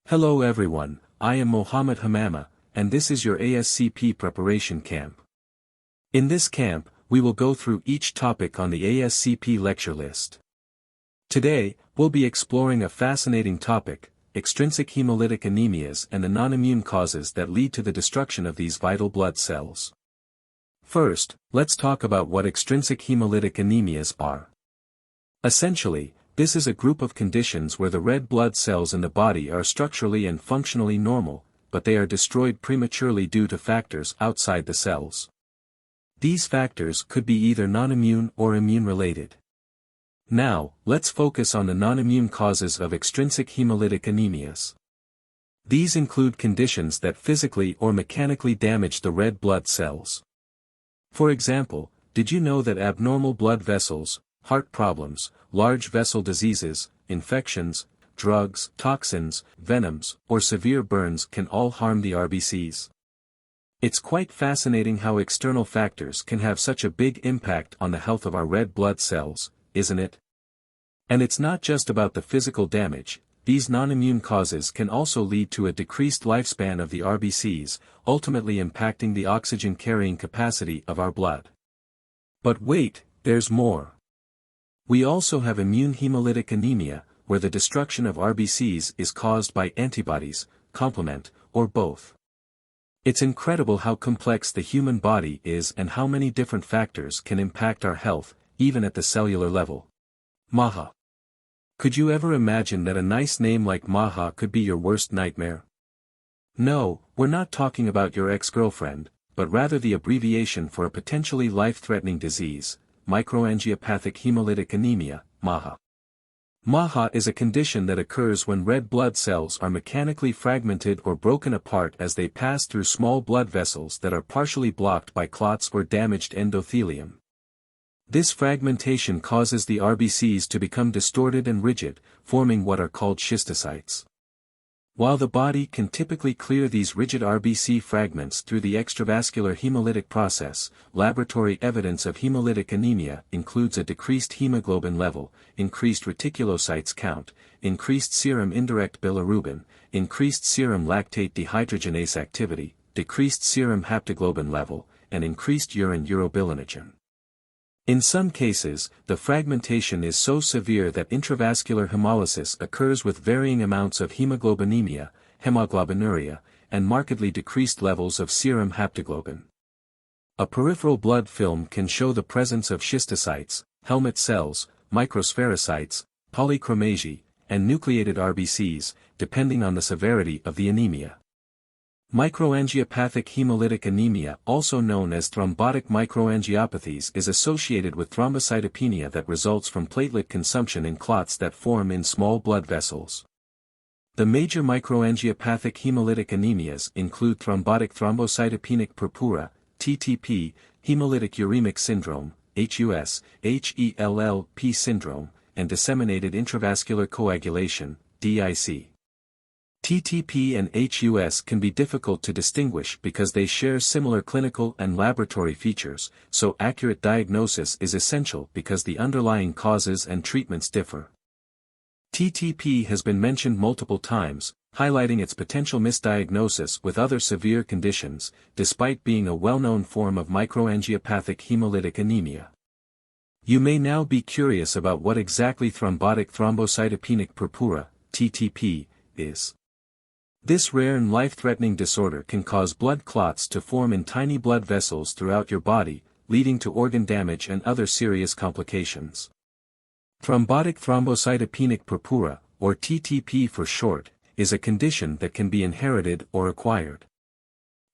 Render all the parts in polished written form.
Hello everyone, I am Mohammed Hamama, and this is your ASCP preparation camp. In this camp, we will go through each topic on the ASCP lecture list. Today, we'll be exploring a fascinating topic, extrinsic hemolytic anemias and the non-immune causes that lead to the destruction of these vital blood cells. First, let's talk about what extrinsic hemolytic anemias are. Essentially, this is a group of conditions where the red blood cells in the body are structurally and functionally normal, but they are destroyed prematurely due to factors outside the cells. These factors could be either non-immune or immune-related. Now, let's focus on the non-immune causes of extrinsic hemolytic anemias. These include conditions that physically or mechanically damage the red blood cells. For example, did you know that abnormal blood vessels, heart problems, large vessel diseases, infections, drugs, toxins, venoms, or severe burns can all harm the RBCs? It's quite fascinating how external factors can have such a big impact on the health of our red blood cells, isn't it? And it's not just about the physical damage, these non-immune causes can also lead to a decreased lifespan of the RBCs, ultimately impacting the oxygen-carrying capacity of our blood. But wait, there's more. We also have immune hemolytic anemia, where the destruction of RBCs is caused by antibodies, complement, or both. It's incredible how complex the human body is and how many different factors can impact our health, even at the cellular level. Maha. Could you ever imagine that a nice name like Maha could be your worst nightmare? No, we're not talking about your ex-girlfriend, but rather the abbreviation for a potentially life-threatening disease, MicroAngiopathic hemolytic anemia, MAHA. MAHA is a condition that occurs when red blood cells are mechanically fragmented or broken apart as they pass through small blood vessels that are partially blocked by clots or damaged endothelium. This fragmentation causes the RBCs to become distorted and rigid, forming what are called schistocytes. While the body can typically clear these rigid RBC fragments through the extravascular hemolytic process, laboratory evidence of hemolytic anemia includes a decreased hemoglobin level, increased reticulocytes count, increased serum indirect bilirubin, increased serum lactate dehydrogenase activity, decreased serum haptoglobin level, and increased urine urobilinogen. In some cases, the fragmentation is so severe that intravascular hemolysis occurs with varying amounts of hemoglobinemia, hemoglobinuria, and markedly decreased levels of serum haptoglobin. A peripheral blood film can show the presence of schistocytes, helmet cells, microspherocytes, polychromasia, and nucleated RBCs, depending on the severity of the anemia. Microangiopathic hemolytic anemia, also known as thrombotic microangiopathies, is associated with thrombocytopenia that results from platelet consumption in clots that form in small blood vessels. The major microangiopathic hemolytic anemias include thrombotic thrombocytopenic purpura, TTP, hemolytic uremic syndrome, HUS, HELLP syndrome, and disseminated intravascular coagulation, DIC. TTP and HUS can be difficult to distinguish because they share similar clinical and laboratory features, so accurate diagnosis is essential because the underlying causes and treatments differ. TTP has been mentioned multiple times, highlighting its potential misdiagnosis with other severe conditions, despite being a well-known form of microangiopathic hemolytic anemia. You may now be curious about what exactly thrombotic thrombocytopenic purpura, TTP, is. This rare and life-threatening disorder can cause blood clots to form in tiny blood vessels throughout your body, leading to organ damage and other serious complications. Thrombotic thrombocytopenic purpura, or TTP for short, is a condition that can be inherited or acquired.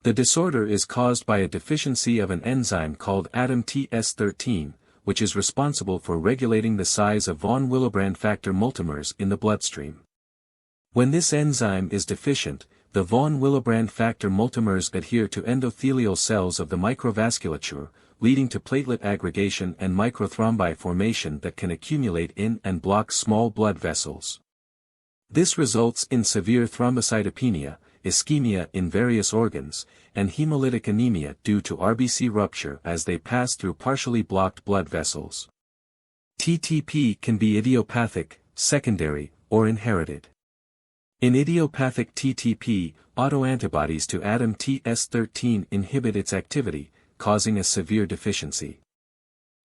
The disorder is caused by a deficiency of an enzyme called ADAMTS13, which is responsible for regulating the size of von Willebrand factor multimers in the bloodstream. When this enzyme is deficient, the von Willebrand factor multimers adhere to endothelial cells of the microvasculature, leading to platelet aggregation and microthrombi formation that can accumulate in and block small blood vessels. This results in severe thrombocytopenia, ischemia in various organs, and hemolytic anemia due to RBC rupture as they pass through partially blocked blood vessels. TTP can be idiopathic, secondary, or inherited. In idiopathic TTP, autoantibodies to ADAM-TS13 inhibit its activity, causing a severe deficiency.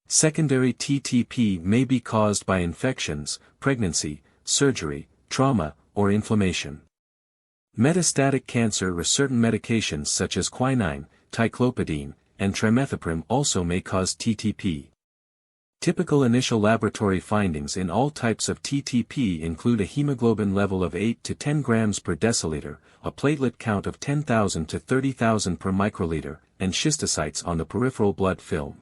Secondary TTP may be caused by infections, pregnancy, surgery, trauma, or inflammation. Metastatic cancer or certain medications such as quinine, ticlopidine, and trimethoprim also may cause TTP. Typical initial laboratory findings in all types of TTP include a hemoglobin level of 8 to 10 grams per deciliter, a platelet count of 10,000 to 30,000 per microliter, and schistocytes on the peripheral blood film.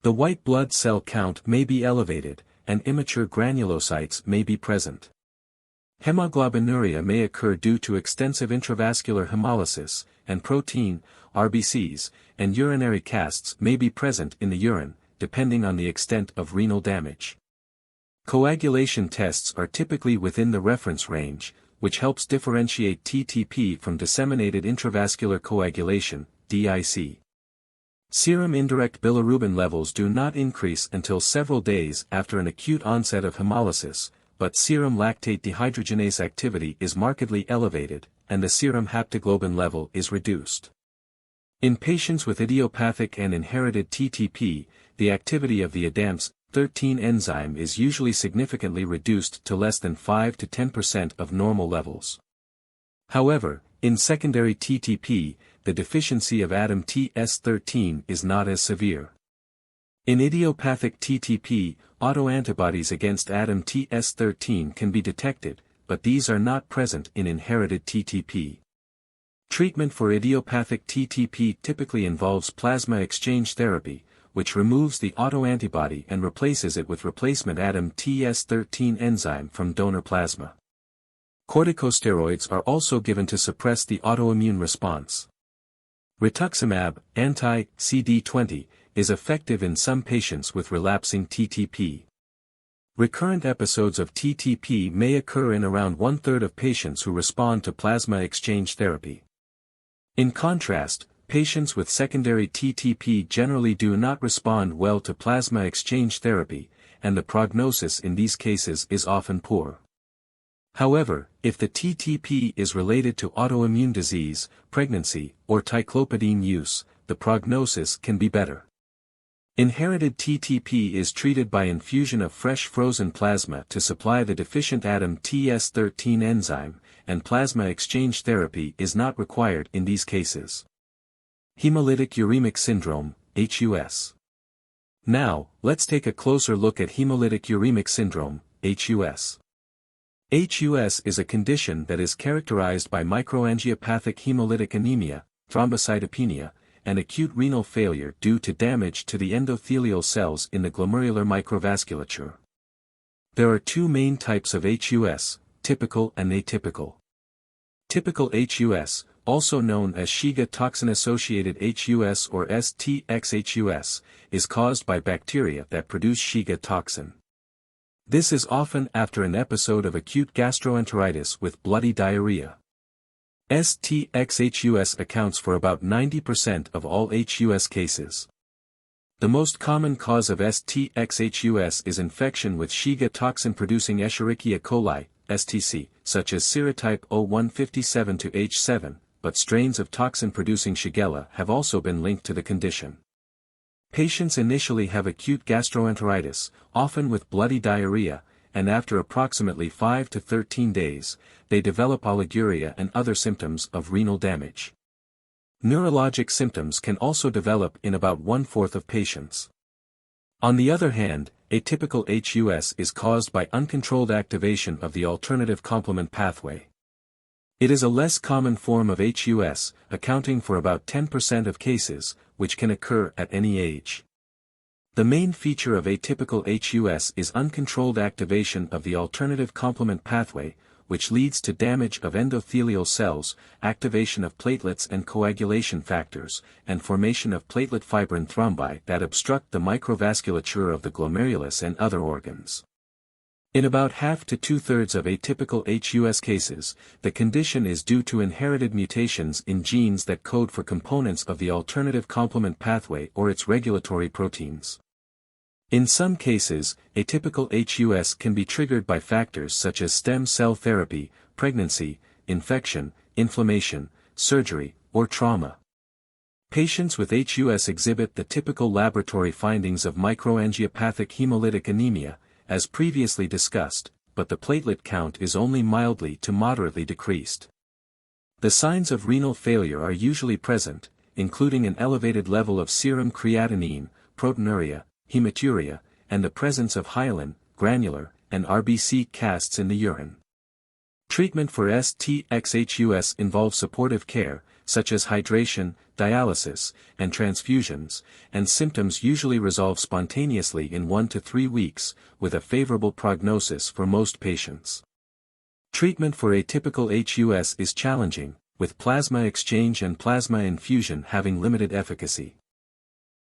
The white blood cell count may be elevated, and immature granulocytes may be present. Hemoglobinuria may occur due to extensive intravascular hemolysis, and protein, RBCs, and urinary casts may be present in the urine, depending on the extent of renal damage. Coagulation tests are typically within the reference range, which helps differentiate TTP from disseminated intravascular coagulation, DIC. Serum indirect bilirubin levels do not increase until several days after an acute onset of hemolysis, but serum lactate dehydrogenase activity is markedly elevated, and the serum haptoglobin level is reduced. In patients with idiopathic and inherited TTP, the activity of the ADAMTS13 enzyme is usually significantly reduced to less than 5 to 10% of normal levels. However, in secondary TTP, the deficiency of ADAM-TS13 is not as severe. In idiopathic TTP, autoantibodies against ADAM-TS13 can be detected, but these are not present in inherited TTP. Treatment for idiopathic TTP typically involves plasma exchange therapy, which removes the autoantibody and replaces it with replacement ADAM-TS13 enzyme from donor plasma. Corticosteroids are also given to suppress the autoimmune response. Rituximab, anti-CD20, is effective in some patients with relapsing TTP. Recurrent episodes of TTP may occur in around 1/3 of patients who respond to plasma exchange therapy. In contrast, patients with secondary TTP generally do not respond well to plasma exchange therapy, and the prognosis in these cases is often poor. However, if the TTP is related to autoimmune disease, pregnancy, or ticlopidine use, the prognosis can be better. Inherited TTP is treated by infusion of fresh frozen plasma to supply the deficient ADAM-TS13 enzyme, and plasma exchange therapy is not required in these cases. Hemolytic uremic syndrome, HUS. Now, let's take a closer look at hemolytic uremic syndrome, HUS. HUS is a condition that is characterized by microangiopathic hemolytic anemia, thrombocytopenia, and acute renal failure due to damage to the endothelial cells in the glomerular microvasculature. There are two main types of HUS, typical and atypical. Typical HUS, also known as Shiga toxin-associated HUS or STX-HUS, is caused by bacteria that produce Shiga toxin. This is often after an episode of acute gastroenteritis with bloody diarrhea. STX-HUS accounts for about 90% of all HUS cases. The most common cause of STX-HUS is infection with Shiga toxin-producing Escherichia coli, STC, such as serotype 0157-H7, but strains of toxin-producing Shigella have also been linked to the condition. Patients initially have acute gastroenteritis, often with bloody diarrhea, and after approximately 5 to 13 days, they develop oliguria and other symptoms of renal damage. Neurologic symptoms can also develop in about 1/4 of patients. On the other hand, atypical HUS is caused by uncontrolled activation of the alternative complement pathway. It is a less common form of HUS, accounting for about 10% of cases, which can occur at any age. The main feature of atypical HUS is uncontrolled activation of the alternative complement pathway, which leads to damage of endothelial cells, activation of platelets and coagulation factors, and formation of platelet fibrin thrombi that obstruct the microvasculature of the glomerulus and other organs. In about 1/2 to 2/3 of atypical HUS cases, the condition is due to inherited mutations in genes that code for components of the alternative complement pathway or its regulatory proteins. In some cases, atypical HUS can be triggered by factors such as stem cell therapy, pregnancy, infection, inflammation, surgery, or trauma. Patients with HUS exhibit the typical laboratory findings of microangiopathic hemolytic anemia, as previously discussed, but the platelet count is only mildly to moderately decreased. The signs of renal failure are usually present, including an elevated level of serum creatinine, proteinuria, hematuria, and the presence of hyaline, granular, and RBC casts in the urine. Treatment for STX-HUS involves supportive care, such as hydration, dialysis, and transfusions, and symptoms usually resolve spontaneously in 1 to 3 weeks, with a favorable prognosis for most patients. Treatment for atypical HUS is challenging, with plasma exchange and plasma infusion having limited efficacy.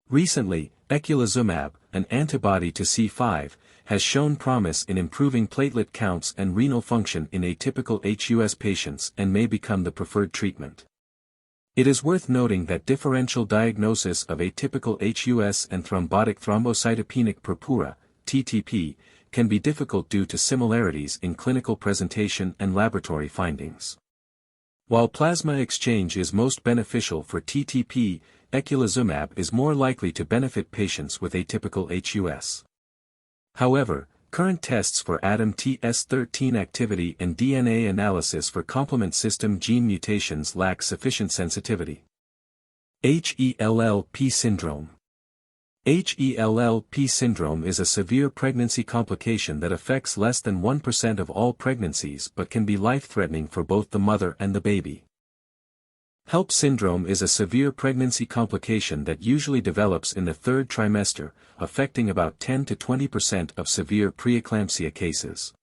Recently, eculizumab, an antibody to C5, has shown promise in improving platelet counts and renal function in atypical HUS patients and may become the preferred treatment. It is worth noting that differential diagnosis of atypical HUS and thrombotic thrombocytopenic purpura, TTP, can be difficult due to similarities in clinical presentation and laboratory findings. While plasma exchange is most beneficial for TTP, eculizumab is more likely to benefit patients with atypical HUS. However, current tests for ADAM-TS13 activity and DNA analysis for complement system gene mutations lack sufficient sensitivity. HELLP syndrome. HELLP syndrome is a severe pregnancy complication that affects less than 1% of all pregnancies but can be life-threatening for both the mother and the baby. HELLP syndrome is a severe pregnancy complication that usually develops in the third trimester, affecting about 10 to 20% of severe preeclampsia cases.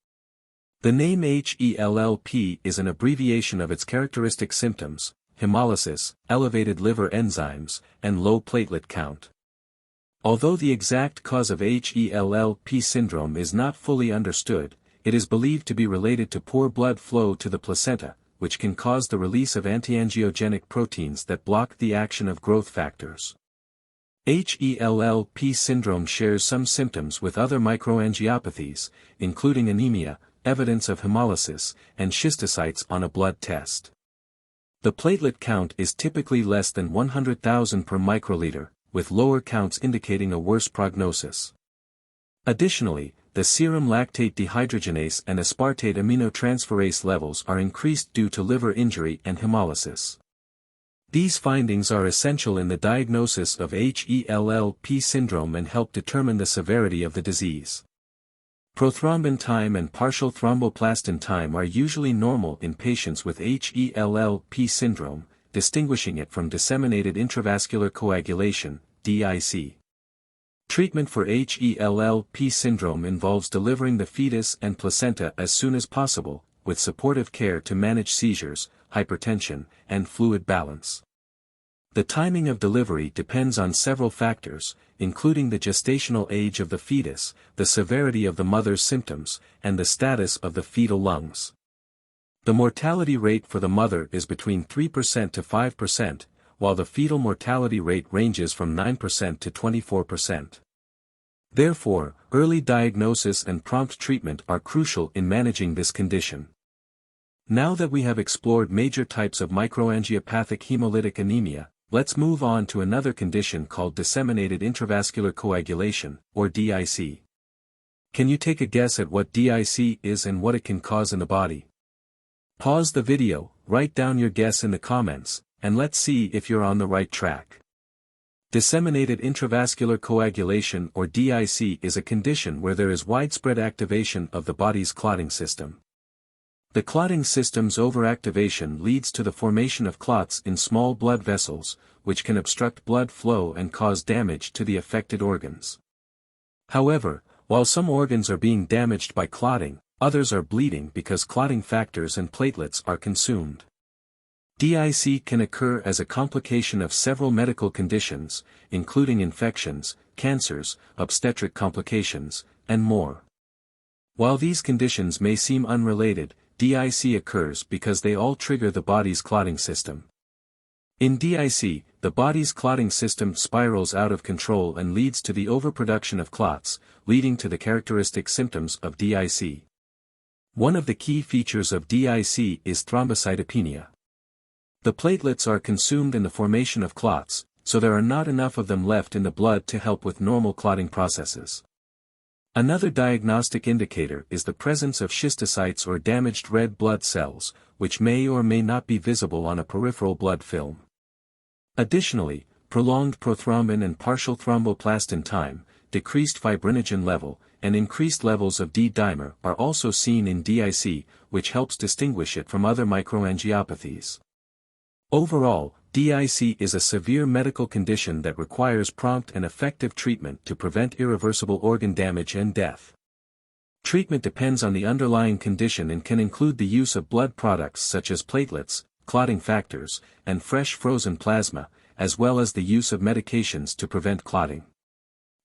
The name HELLP is an abbreviation of its characteristic symptoms: hemolysis, elevated liver enzymes, and low platelet count. Although the exact cause of HELLP syndrome is not fully understood, it is believed to be related to poor blood flow to the placenta, which can cause the release of antiangiogenic proteins that block the action of growth factors. HELLP syndrome shares some symptoms with other microangiopathies, including anemia, evidence of hemolysis, and schistocytes on a blood test. The platelet count is typically less than 100,000 per microliter, with lower counts indicating a worse prognosis. Additionally, the serum lactate dehydrogenase and aspartate aminotransferase levels are increased due to liver injury and hemolysis. These findings are essential in the diagnosis of HELLP syndrome and help determine the severity of the disease. Prothrombin time and partial thromboplastin time are usually normal in patients with HELLP syndrome, distinguishing it from disseminated intravascular coagulation, DIC. Treatment for HELLP syndrome involves delivering the fetus and placenta as soon as possible, with supportive care to manage seizures, hypertension, and fluid balance. The timing of delivery depends on several factors, including the gestational age of the fetus, the severity of the mother's symptoms, and the status of the fetal lungs. The mortality rate for the mother is between 3% to 5%, while the fetal mortality rate ranges from 9% to 24%. Therefore, early diagnosis and prompt treatment are crucial in managing this condition. Now that we have explored major types of microangiopathic hemolytic anemia, let's move on to another condition called disseminated intravascular coagulation, or DIC. Can you take a guess at what DIC is and what it can cause in the body? Pause the video, write down your guess in the comments, and let's see if you're on the right track. Disseminated intravascular coagulation or DIC is a condition where there is widespread activation of the body's clotting system. The clotting system's overactivation leads to the formation of clots in small blood vessels, which can obstruct blood flow and cause damage to the affected organs. However, while some organs are being damaged by clotting, others are bleeding because clotting factors and platelets are consumed. DIC can occur as a complication of several medical conditions, including infections, cancers, obstetric complications, and more. While these conditions may seem unrelated, DIC occurs because they all trigger the body's clotting system. In DIC, the body's clotting system spirals out of control and leads to the overproduction of clots, leading to the characteristic symptoms of DIC. One of the key features of DIC is thrombocytopenia. The platelets are consumed in the formation of clots, so there are not enough of them left in the blood to help with normal clotting processes. Another diagnostic indicator is the presence of schistocytes or damaged red blood cells, which may or may not be visible on a peripheral blood film. Additionally, prolonged prothrombin and partial thromboplastin time, decreased fibrinogen level, and increased levels of D-dimer are also seen in DIC, which helps distinguish it from other microangiopathies. Overall, DIC is a severe medical condition that requires prompt and effective treatment to prevent irreversible organ damage and death. Treatment depends on the underlying condition and can include the use of blood products such as platelets, clotting factors, and fresh frozen plasma, as well as the use of medications to prevent clotting.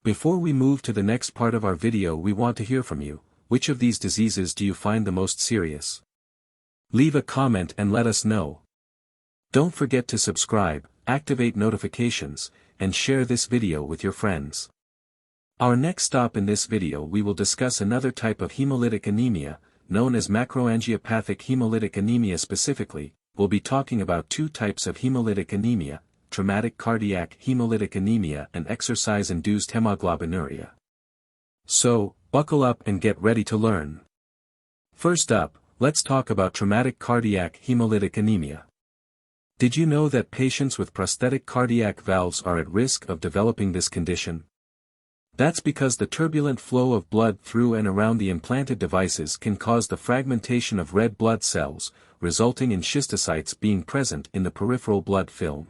Before we move to the next part of our video, we want to hear from you. Which of these diseases do you find the most serious? Leave a comment and let us know. Don't forget to subscribe, activate notifications, and share this video with your friends. Our next stop in this video, we will discuss another type of hemolytic anemia, known as macroangiopathic hemolytic anemia. Specifically, we'll be talking about two types of hemolytic anemia: traumatic cardiac hemolytic anemia and exercise-induced hemoglobinuria. So, buckle up and get ready to learn. First up, let's talk about traumatic cardiac hemolytic anemia. Did you know that patients with prosthetic cardiac valves are at risk of developing this condition? That's because the turbulent flow of blood through and around the implanted devices can cause the fragmentation of red blood cells, resulting in schistocytes being present in the peripheral blood film.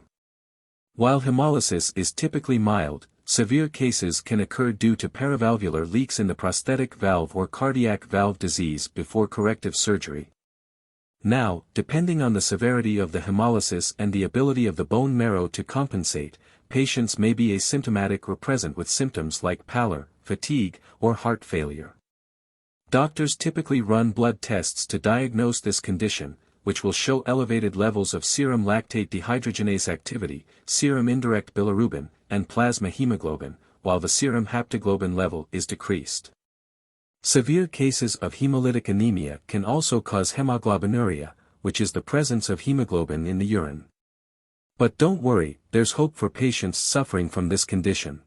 While hemolysis is typically mild, severe cases can occur due to paravalvular leaks in the prosthetic valve or cardiac valve disease before corrective surgery. Now, depending on the severity of the hemolysis and the ability of the bone marrow to compensate, patients may be asymptomatic or present with symptoms like pallor, fatigue, or heart failure. Doctors typically run blood tests to diagnose this condition, which will show elevated levels of serum lactate dehydrogenase activity, serum indirect bilirubin, and plasma hemoglobin, while the serum haptoglobin level is decreased. Severe cases of hemolytic anemia can also cause hemoglobinuria, which is the presence of hemoglobin in the urine. But don't worry, there's hope for patients suffering from this condition.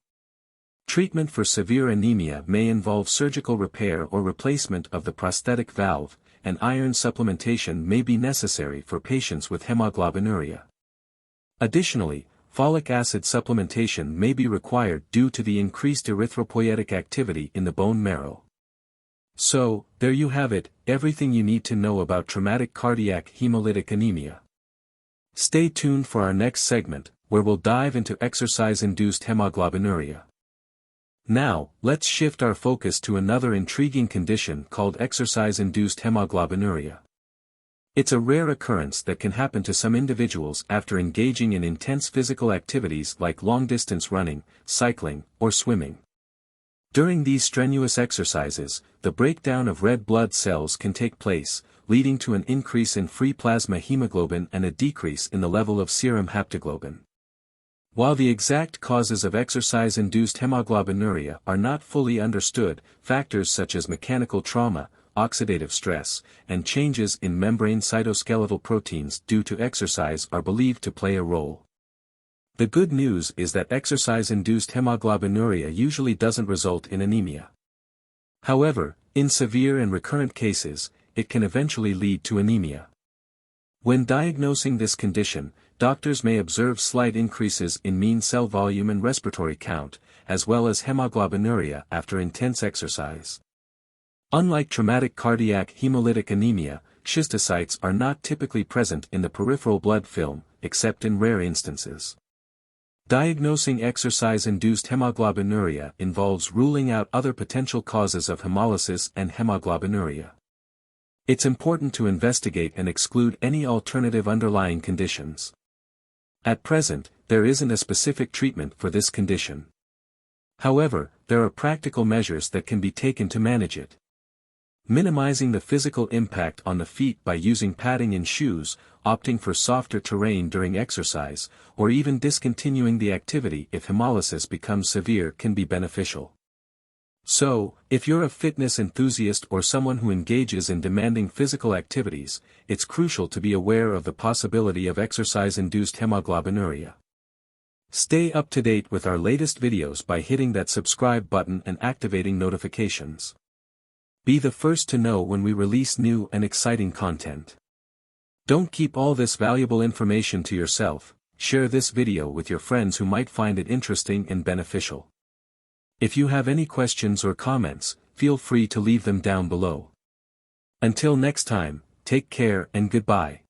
Treatment for severe anemia may involve surgical repair or replacement of the prosthetic valve, and iron supplementation may be necessary for patients with hemoglobinuria. Additionally, folic acid supplementation may be required due to the increased erythropoietic activity in the bone marrow. So, there you have it, everything you need to know about traumatic cardiac hemolytic anemia. Stay tuned for our next segment, where we'll dive into exercise-induced hemoglobinuria. Now, let's shift our focus to another intriguing condition called exercise-induced hemoglobinuria. It's a rare occurrence that can happen to some individuals after engaging in intense physical activities like long-distance running, cycling, or swimming. During these strenuous exercises, the breakdown of red blood cells can take place, leading to an increase in free plasma hemoglobin and a decrease in the level of serum haptoglobin. While the exact causes of exercise-induced hemoglobinuria are not fully understood, factors such as mechanical trauma, oxidative stress, and changes in membrane cytoskeletal proteins due to exercise are believed to play a role. The good news is that exercise-induced hemoglobinuria usually doesn't result in anemia. However, in severe and recurrent cases, it can eventually lead to anemia. When diagnosing this condition, doctors may observe slight increases in mean cell volume and respiratory count, as well as hemoglobinuria after intense exercise. Unlike traumatic cardiac hemolytic anemia, schistocytes are not typically present in the peripheral blood film, except in rare instances. Diagnosing exercise-induced hemoglobinuria involves ruling out other potential causes of hemolysis and hemoglobinuria. It's important to investigate and exclude any alternative underlying conditions. At present, there isn't a specific treatment for this condition. However, there are practical measures that can be taken to manage it. Minimizing the physical impact on the feet by using padding in shoes, opting for softer terrain during exercise, or even discontinuing the activity if hemolysis becomes severe can be beneficial. So, if you're a fitness enthusiast or someone who engages in demanding physical activities, it's crucial to be aware of the possibility of exercise-induced hemoglobinuria. Stay up to date with our latest videos by hitting that subscribe button and activating notifications. Be the first to know when we release new and exciting content. Don't keep all this valuable information to yourself, share this video with your friends who might find it interesting and beneficial. If you have any questions or comments, feel free to leave them down below. Until next time, take care and goodbye.